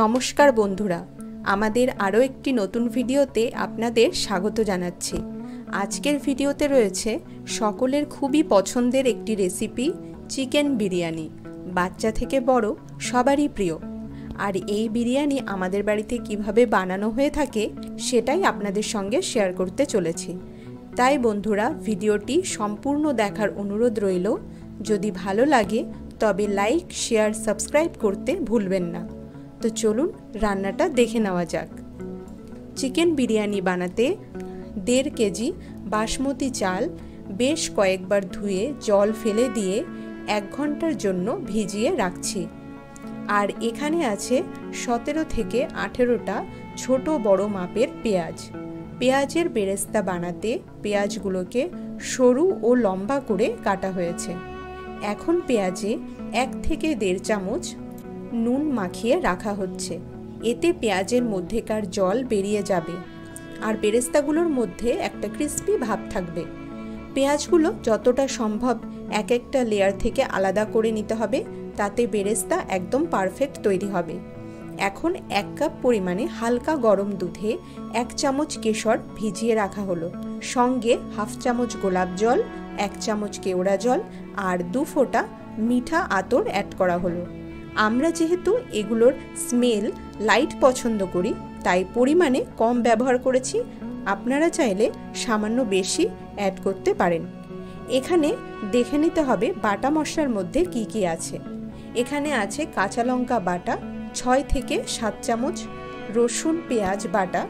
নমস্কার বন্ধুরা, আমাদের আরও একটি নতুন ভিডিওতে আপনাদের স্বাগত জানাচ্ছি। আজকের ভিডিওতে রয়েছে সকলের খুবই পছন্দের একটি রেসিপি, চিকেন বিরিয়ানি। বাচ্চা থেকে বড় সবারই প্রিয়। আর এই বিরিয়ানি আমাদের বাড়িতে কিভাবে বানানো হয়ে থাকে সেটাই আপনাদের সঙ্গে শেয়ার করতে চলেছি। তাই বন্ধুরা, ভিডিওটি সম্পূর্ণ দেখার অনুরোধ রইল। যদি ভালো লাগে তবে লাইক, শেয়ার, সাবস্ক্রাইব করতে ভুলবেন না। তো চলুন রান্নাটা দেখে নেওয়া যাক। চিকেন বিরিয়ানি বানাতে 1.5 কেজি বাসমতি চাল বেশ কয়েকবার ধুয়ে জল ফেলে দিয়ে 1 ঘন্টার জন্য ভিজিয়ে রাখছি। আর এখানে আছে 17 থেকে 18টা ছোট বড় মাপের পেঁয়াজ। পেঁয়াজের বেরেস্তা বানাতে পেঁয়াজগুলোকে সরু ও লম্বা করে কাটা হয়েছে। এখন পেঁয়াজে 1 থেকে 1.5 চামচ নুন মাখিয়ে রাখা হচ্ছে। এতে পেঁয়াজের মধ্যেকার জল বেরিয়ে যাবে আর বেরেস্তাগুলোর মধ্যে একটা ক্রিস্পি ভাব থাকবে। পেঁয়াজগুলো যতটা সম্ভব এক একটা লেয়ার থেকে আলাদা করে নিতে হবে, তাতে বেরেস্তা একদম পারফেক্ট তৈরি হবে। এখন 1 কাপ পরিমাণে হালকা গরম দুধে 1 চামচ কেশর ভিজিয়ে রাখা হলো। সঙ্গে 1/2 চামচ গোলাপ জল, 1 চামচ কেওড়া জল আর 2 ফোঁটা মিঠা আতর অ্যাড করা হলো। আমরা যেহেতু এগুলোর স্মেল লাইট পছন্দ করি, তাই পরিমাণে কম ব্যবহার করেছি। আপনারা চাইলে সামান্য বেশি অ্যাড করতে পারেন। এখানে দেখে নিতে হবে বাটা মশলার মধ্যে কি কি আছে। এখানে আছে কাঁচা লঙ্কা বাটা 6 থেকে 7 চামচ, রসুন পেঁয়াজ বাটা,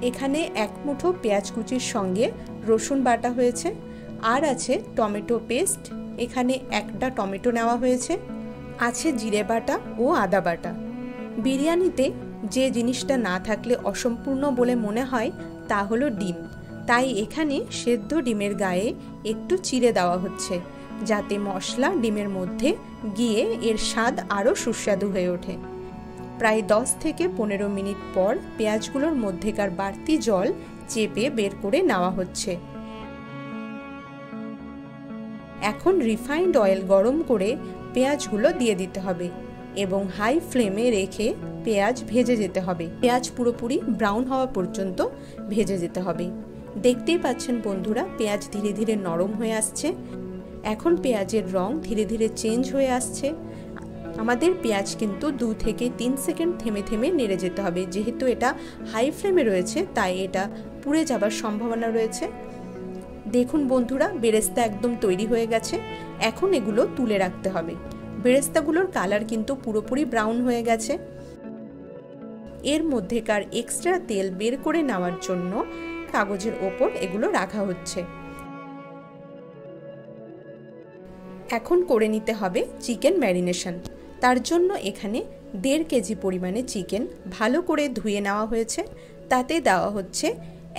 এখানে 1 মুঠো পেঁয়াজ কুচির সঙ্গে রসুন বাটা হয়েছে। আর আছে টমেটো পেস্ট, এখানে 1টা টমেটো নেওয়া হয়েছে। আছে জিরে বাটা ও আদা বাটা। বিরিয়ানিতে যে জিনিসটা না থাকলে অসম্পূর্ণ বলে মনে হয় তা হলো ডিম। তাই এখানে সেদ্ধ ডিমের গায়ে একটু চিড়ে দেওয়া হচ্ছে, যাতে মশলা ডিমের মধ্যে গিয়ে এর স্বাদ আরও সুস্বাদু হয়ে ওঠে। প্রায় 10 থেকে 15 মিনিট পর পেঁয়াজগুলোর মধ্যেকার বাড়তি জল চেপে বের করে নেওয়া হচ্ছে। এখন রিফাইন্ড অয়েল গরম করে পেঁয়াজগুলো দিয়ে দিতে হবে এবং হাই ফ্লেমে রেখে পেঁয়াজ ভেজে যেতে হবে। পেঁয়াজ পুরোপুরি ব্রাউন হওয়া পর্যন্ত ভেজে যেতে হবে। দেখতেই পাচ্ছেন বন্ধুরা, পেঁয়াজ ধীরে ধীরে নরম হয়ে আসছে। এখন পেঁয়াজের রং ধীরে ধীরে চেঞ্জ হয়ে আসছে। আমাদের পেঁয়াজ কিন্তু 2 থেকে 3 সেকেন্ড থেমে থেমে নেড়ে যেতে হবে। যেহেতু এটা হাই ফ্লেমে রয়েছে, তাই এটা পুড়ে যাবার সম্ভাবনা রয়েছে। দেখুন বন্ধুরা, বেরেস্তা একদম তৈরি হয়ে গেছে। এখন এগুলো তুলে রাখতে হবে। বেরেস্তাগুলোর কালার কিন্তু পুরোপুরি ব্রাউন হয়ে গেছে। এর মধ্যেকার এক্সট্রা তেল বের করে নেওয়ার জন্য কাগজের ওপর এগুলো রাখা হচ্ছে। এখন করে নিতে হবে চিকেন ম্যারিনেশন। তার জন্য এখানে 1.5 কেজি পরিমাণে চিকেন ভালো করে ধুয়ে নেওয়া হয়েছে। তাতে দেওয়া হচ্ছে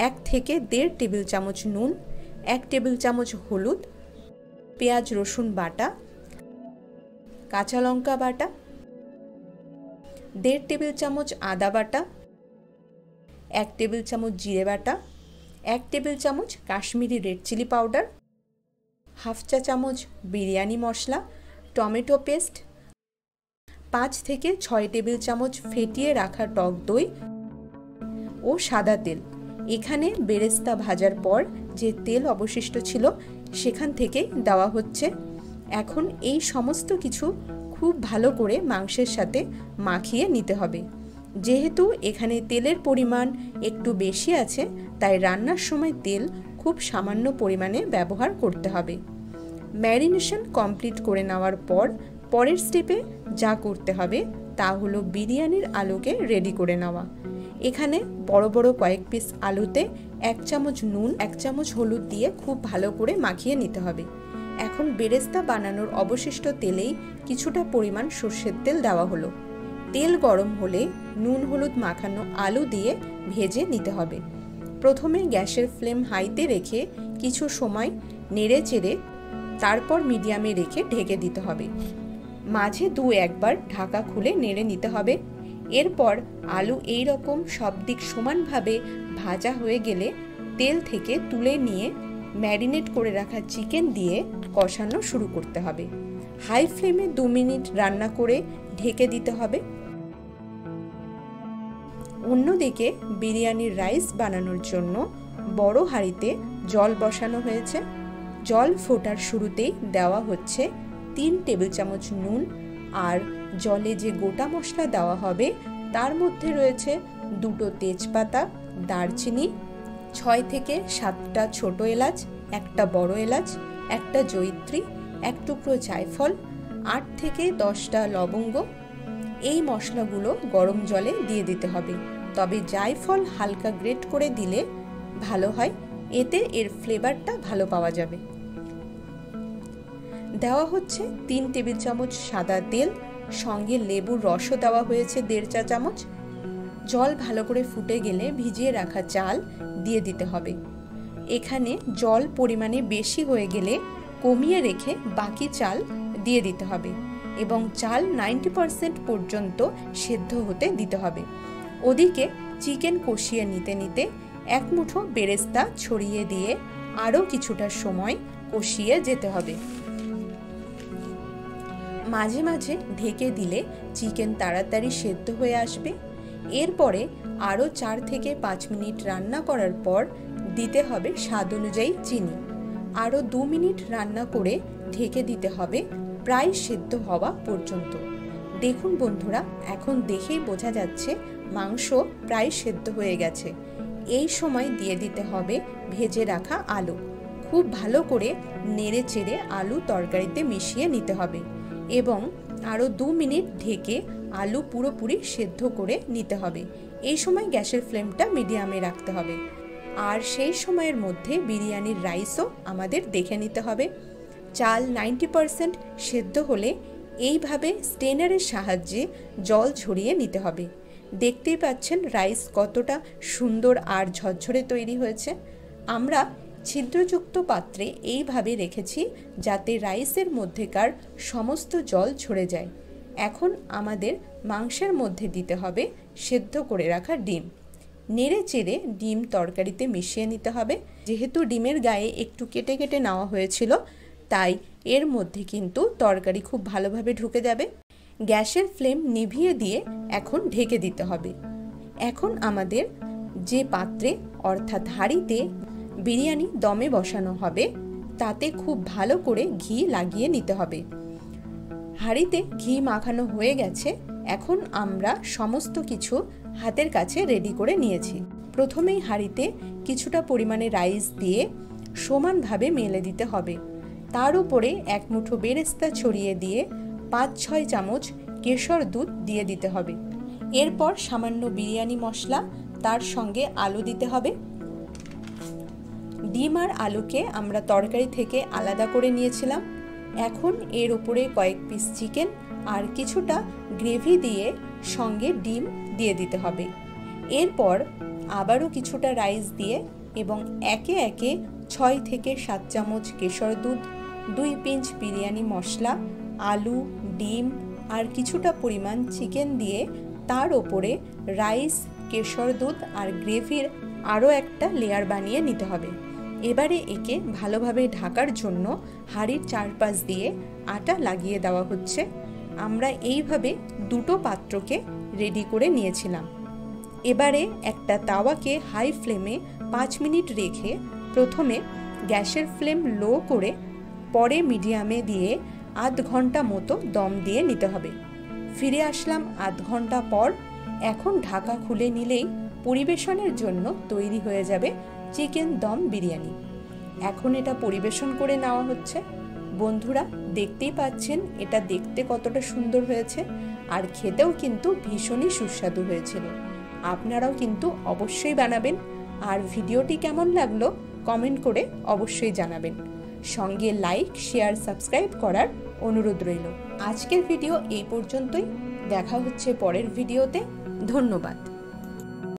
1 থেকে 1.5 টেবিল চামচ নুন, 1 টেবিল চামচ হলুদ, পেঁয়াজ রসুন বাটা, কাঁচা লঙ্কা বাটা, 1.5 টেবিল চামচ আদা বাটা, 1 টেবিল চামচ জিরে বাটা, 1 টেবিল চামচ কাশ্মীরি রেড চিলি পাউডার, 1/2 চা চামচ বিরিয়ানি মশলা, টমেটো পেস্ট, 5 থেকে 6 টেবিল চামচ ফেটিয়ে রাখা টক দই ও সাদা তেল। এখানে বেরেস্তা ভাজার পর যে তেল অবশিষ্ট ছিল সেখান থেকে দেওয়া হচ্ছে। এখন এই সমস্ত কিছু খুব ভালো করে মাংসের সাথে মাখিয়ে নিতে হবে। যেহেতু এখানে তেলের পরিমাণ একটু বেশি আছে, তাই রান্নার সময় তেল খুব সামান্য পরিমাণে ব্যবহার করতে হবে। ম্যারিনেশন কমপ্লিট করে নেওয়ার পর পরের স্টেপে যা করতে হবে তা হলো বিরিয়ানির আলুকে রেডি করে নেওয়া। এখানে বড় বড় কয়েক পিস আলুতে 1 চামচ নুন, 1 চামচ হলুদ দিয়ে খুব ভালো করে মাখিয়ে নিতে হবে। এখন বেরেস্তা বানানোর অবশিষ্ট তেলেই কিছুটা পরিমাণ সর্ষের তেল দেওয়া হলো। তেল গরম হলে নুন হলুদ মাখানো আলু দিয়ে ভেজে নিতে হবে। প্রথমে গ্যাসের ফ্লেম হাইতে রেখে কিছু সময় নেড়ে চেড়ে তারপর মিডিয়ামে রেখে ঢেকে দিতে হবে। মাঝে 2-1 বার ঢাকা খুলে নেড়ে নিতে হবে। এরপর আলু এই রকম সব দিক সমানভাবে ভাজা হয়ে গেলে তেল থেকে তুলে নিয়ে ম্যারিনেট করে রাখা চিকেন দিয়ে কষানো শুরু করতে হবে। হাই ফ্লেমে 2 মিনিট রান্না করে ঢেকে দিতে হবে। অন্যদিকে বিরিয়ানির রাইস বানানোর জন্য বড় হাঁড়িতে জল বসানো হয়েছে। জল ফোটার শুরুতেই দেওয়া হচ্ছে 3 টেবিল চামচ নুন, আর জলে যে গোটা মশলা দেওয়া হবে তার মধ্যে রয়েছে 2টো তেজপাতা, দারচিনি, 6 থেকে 7টা ছোট এলাচ, একটা বড় এলাচ, একটা জয়িত্রী, 1 টুকরো জায়ফল, 8 থেকে 10টা লবঙ্গ। এই মশলাগুলো গরম জলে দিয়ে দিতে হবে, তবে জায়ফল হালকা গ্রেট করে দিলে ভালো হয়, এতে এর ফ্লেভারটা ভালো পাওয়া যাবে। দেওয়া হচ্ছে 3 টেবিল চামচ সাদা তেল, সঙ্গে লেবুর রসও দেওয়া হয়েছে 1.5 চা চামচ। জল ভালো করে ফুটে গেলে ভিজিয়ে রাখা চাল দিয়ে দিতে হবে। এখানে জল পরিমাণে বেশি হয়ে গেলে কমিয়ে রেখে বাকি চাল দিয়ে দিতে হবে এবং চাল 90% পর্যন্ত সেদ্ধ হতে দিতে হবে। ওদিকে চিকেন কষিয়ে নিতে নিতে 1 মুঠো বেরেস্তা ছড়িয়ে দিয়ে আরও কিছুটা সময় কষিয়ে যেতে হবে। মাঝে মাঝে ঢেকে দিলে চিকেন তাড়াতাড়ি সেদ্ধ হয়ে আসবে। এরপরে আরও 4 থেকে 5 মিনিট রান্না করার পর দিতে হবে স্বাদ অনুযায়ী চিনি। আরও 2 মিনিট রান্না করে ঢেকে দিতে হবে প্রায় সেদ্ধ হওয়া পর্যন্ত। দেখুন বন্ধুরা, এখন দেখেই বোঝা যাচ্ছে মাংস প্রায় সেদ্ধ হয়ে গেছে। এই সময় দিয়ে দিতে হবে ভেজে রাখা আলু। খুব ভালো করে নেড়ে চেড়ে আলু তরকারিতে মিশিয়ে নিতে হবে এবং আরও 2 মিনিট ঢেকে আলু পুরোপুরি সেদ্ধ করে নিতে হবে। এই সময় গ্যাসের ফ্লেমটা মিডিয়ামে রাখতে হবে। আর সেই সময়ের মধ্যে বিরিয়ানির রাইসও আমাদের দেখে নিতে হবে। চাল 90% সেদ্ধ হলে এইভাবে স্টেনারের সাহায্যে জল ঝরিয়ে নিতে হবে। দেখতেই পাচ্ছেন রাইস কতটা সুন্দর আর ঝরঝরে তৈরি হয়েছে। আমরা ছিদ্রযুক্ত পাত্রে এইভাবে রেখেছি যাতে রাইসের মধ্যেকার সমস্ত জল ঝরে যায়। এখন আমাদের মাংসের মধ্যে দিতে হবে সেদ্ধ করে রাখা ডিম। নেড়ে চেড়ে ডিম তরকারিতে মিশিয়ে নিতে হবে। যেহেতু ডিমের গায়ে একটু কেটে কেটে নেওয়া হয়েছিল, তাই এর মধ্যে কিন্তু তরকারি খুব ভালোভাবে ঢুকে যাবে। গ্যাসের ফ্লেম নিভিয়ে দিয়ে এখন ঢেকে দিতে হবে। এখন আমাদের যে পাত্রে অর্থাৎ হাঁড়িতে বিরিয়ানি দমে বসানো হবে তাতে খুব ভালো করে ঘি লাগিয়ে নিতে হবে। হাঁড়িতে ঘি মাখানো হয়ে গেছে। এখন আমরা সমস্ত কিছু হাতের কাছে রেডি করে নিয়েছি। প্রথমেই হাঁড়িতে কিছুটা পরিমাণে রাইস দিয়ে সমানভাবে মেলে দিতে হবে। তার উপরে 1 মুঠো বেরেস্তা ছড়িয়ে দিয়ে 5-6 চামচ কেশর দুধ দিয়ে দিতে হবে। এরপর সামান্য বিরিয়ানি মশলা, তার সঙ্গে আলু দিতে হবে। ডিম আর আলুকে আমরা তরকারি থেকে আলাদা করে নিয়েছিলাম। এখন এর উপরে কয়েক পিস চিকেন আর কিছুটা গ্রেভি দিয়ে সঙ্গে ডিম দিয়ে দিতে হবে। এরপর আবারও কিছুটা রাইস দিয়ে এবং একে একে 6 থেকে 7 চামচ কেশর দুধ, 2 পিঞ্চ বিরিয়ানি মশলা, আলু, ডিম আর কিছুটা পরিমাণ চিকেন দিয়ে তার ওপরে রাইস, কেশর দুধ আর গ্রেভির আরও একটা লেয়ার বানিয়ে নিতে হবে। এবারে একে ভালোভাবে ঢাকার জন্য হাঁড়ির চারপাশ দিয়ে আটা লাগিয়ে দেওয়া হচ্ছে। আমরা এইভাবে 2টো পাত্রকে রেডি করে নিয়েছিলাম। এবারে একটা তাওয়াকে হাই ফ্লেমে 5 মিনিট রেখে প্রথমে গ্যাসের ফ্লেম লো করে পরে মিডিয়ামে দিয়ে আধ ঘন্টা মতো দম দিয়ে নিতে হবে। ফিরে আসলাম আধ ঘন্টা পর। এখন ঢাকা খুলে নিলেই পরিবেশনের জন্য তৈরি হয়ে যাবে চিকেন দম বিরিয়ানি। এখন এটা পরিবেশন করে নেওয়া হচ্ছে। বন্ধুরা, দেখতেই পাচ্ছেন এটা দেখতে কতটা সুন্দর হয়েছে আর খেতেও কিন্তু ভীষণই সুস্বাদু হয়েছিল। আপনারাও কিন্তু অবশ্যই বানাবেন। আর ভিডিওটি কেমন লাগলো কমেন্ট করে অবশ্যই জানাবেন। সঙ্গে লাইক, শেয়ার, সাবস্ক্রাইব করার অনুরোধ রইল। আজকের ভিডিও এই পর্যন্তই। দেখা হচ্ছে পরের ভিডিওতে। ধন্যবাদ।